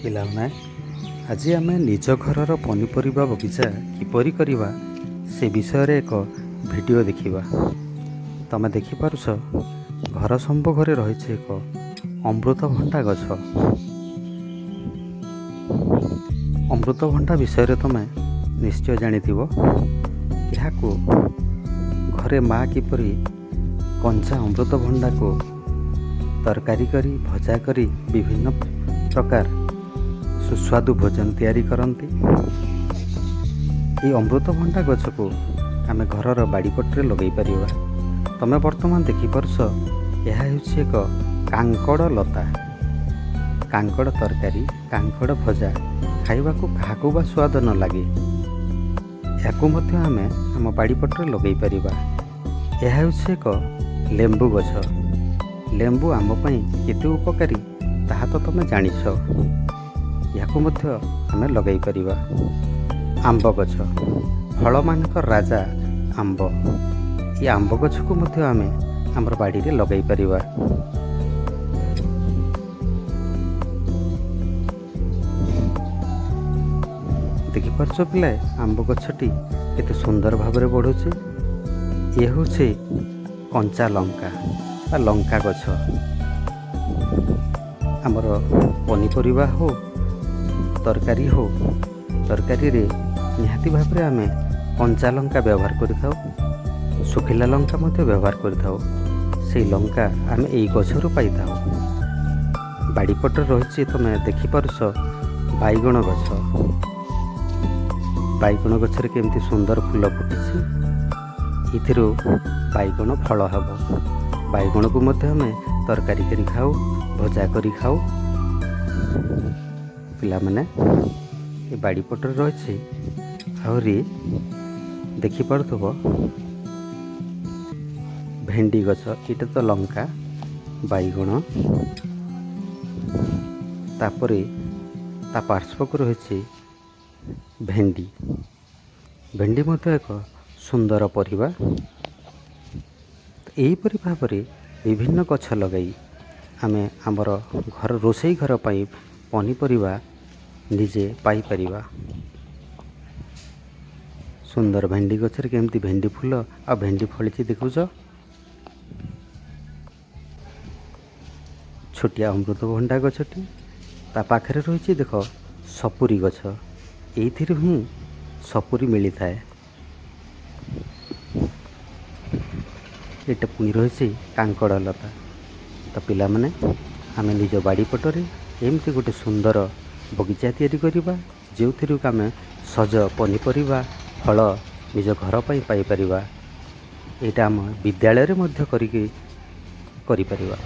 ପିଲାମାନେ ଆଜି ଆମେ ନିଜ ଘରର ପନିପରିବା ବଗିଚା କିପରି କରିବା ସେ ବିଷୟରେ ଏକ ଭିଡ଼ିଓ ଦେଖିବା। ତମେ ଦେଖିପାରୁଛ ଘର ସମ୍ମୁଖରେ ରହିଛି ଏକ ଅମୃତଭଣ୍ଡା ଗଛ। ଅମୃତଭଣ୍ଡା ବିଷୟରେ ତମେ ନିଶ୍ଚୟ ଜାଣିଥିବ। ଏହାକୁ ଘରେ ମା କିପରି କଞ୍ଚା ଅମୃତଭଣ୍ଡାକୁ ତରକାରୀ କରି ଭଜା କରି ବିଭିନ୍ନ ପ୍ରକାର ସୁସ୍ୱାଦୁ ଭୋଜନ ତିଆରି କରନ୍ତି। ଏହି ଅମୃତଭଣ୍ଡା ଗଛକୁ ଆମେ ଘରର ବାଡ଼ିପଟରେ ଲଗାଇ ପାରିବା। ତମେ ବର୍ତ୍ତମାନ ଦେଖିପାରୁଛ ଏହା ହେଉଛି ଏକ କାଙ୍କଡ଼ ଲତା। କାଙ୍କଡ଼ ତରକାରୀ, କାଙ୍କଡ଼ ଭଜା ଖାଇବାକୁ କାହାକୁ ବା ସ୍ୱାଦ ନ ଲାଗେ, ଏହାକୁ ମଧ୍ୟ ଆମେ ଆମ ବାଡ଼ିପଟରେ ଲଗାଇ ପାରିବା। ଏହା ହେଉଛି ଏକ ଲେମ୍ବୁ ଗଛ। ଲେମ୍ବୁ ଆମ ପାଇଁ କେତେ ଉପକାରୀ ତାହା ତ ତମେ ଜାଣିଛ। ଏହାକୁ ମଧ୍ୟ ଆମେ ଲଗାଇ ପାରିବା। ଆମ୍ବ ଗଛ, ଫଳମାନଙ୍କର ରାଜା ଆମ୍ବ। ଏ ଆମ୍ବ ଗଛକୁ ମଧ୍ୟ ଆମେ ଆମର ବାଡ଼ିରେ ଲଗାଇ ପାରିବା। ଦେଖିପାରୁଛ ପିଲା, ଆମ୍ବ ଗଛଟି କେତେ ସୁନ୍ଦର ଭାବରେ ବଢ଼ୁଛି। ଏ ହେଉଛି କଞ୍ଚା ଲଙ୍କା ବା ଲଙ୍କା ଗଛ। ଆମର ପନିପରିବା ହେଉ, ତରକାରୀ ହେଉ, ତରକାରୀରେ ନିହାତି ଭାବରେ ଆମେ କଞ୍ଚା ଲଙ୍କା ବ୍ୟବହାର କରିଥାଉ, ଶୁଖିଲା ଲଙ୍କା ମଧ୍ୟ ବ୍ୟବହାର କରିଥାଉ। ସେଇ ଲଙ୍କା ଆମେ ଏଇ ଗଛରୁ ପାଇଥାଉ। ବାଡ଼ିପଟରେ ରହିଛି, ତମେ ଦେଖିପାରୁଛ ବାଇଗଣ ଗଛ। ବାଇଗଣ ଗଛରେ କେମିତି ସୁନ୍ଦର ଫୁଲ ଫୁଟିଛି। ଏଥିରୁ ବାଇଗଣ ଫଳ ହେବ। ବାଇଗଣକୁ ମଧ୍ୟ ଆମେ ତରକାରୀ କରି ଖାଉ, ଭଜା କରି ଖାଉ। ପିଲାମାନେ ଏ ବାଡ଼ିପଟରେ ରହିଛି ଆହୁରି ଦେଖିପାରୁଥିବ ଭେଣ୍ଡି ଗଛ। ଏଇଟା ତ ଲଙ୍କା, ବାଇଗଣ, ତାପରେ ତା ପାର୍ଶ୍ୱକୁ ରହିଛି ଭେଣ୍ଡି। ଭେଣ୍ଡି ମଧ୍ୟ ଏକ ସୁନ୍ଦର ପରିବା। ଏହିପରି ଭାବରେ ବିଭିନ୍ନ ଗଛ ଲଗାଇ ଆମେ ଆମର ରୋଷେଇ ଘର ପାଇଁ ପନିପରିବା ନିଜେ ପାଇପାରିବା। ସୁନ୍ଦର ଭେଣ୍ଡି ଗଛରେ କେମିତି ଭେଣ୍ଡି ଫୁଲ ଆଉ ଭେଣ୍ଡି ଫଳିଛି ଦେଖୁଛ। ଛୋଟିଆ ଅମୃତଭଣ୍ଡା ଗଛଟି, ତା ପାଖରେ ରହିଛି ଦେଖ ସପୁରୀ ଗଛ। ଏଇଥିରୁ ହିଁ ସପୁରୀ ମିଳିଥାଏ। ଏଇଟା ପୁଣି ରହିଛି କାଙ୍କଡ଼ ଲତା। ତ ପିଲାମାନେ, ଆମେ ନିଜ ବାଡ଼ିପଟରେ ଏମିତି ଗୋଟେ ସୁନ୍ଦର ବଗିଚା ତିଆରି କରିବା, ଯେଉଁଥିରୁ ଆମେ ସଜ ପନିପରିବା, ଫଳ ନିଜ ଘର ପାଇଁ ପାଇପାରିବା। ଏଇଟା ଆମ ବିଦ୍ୟାଳୟରେ ମଧ୍ୟ କରିପାରିବା।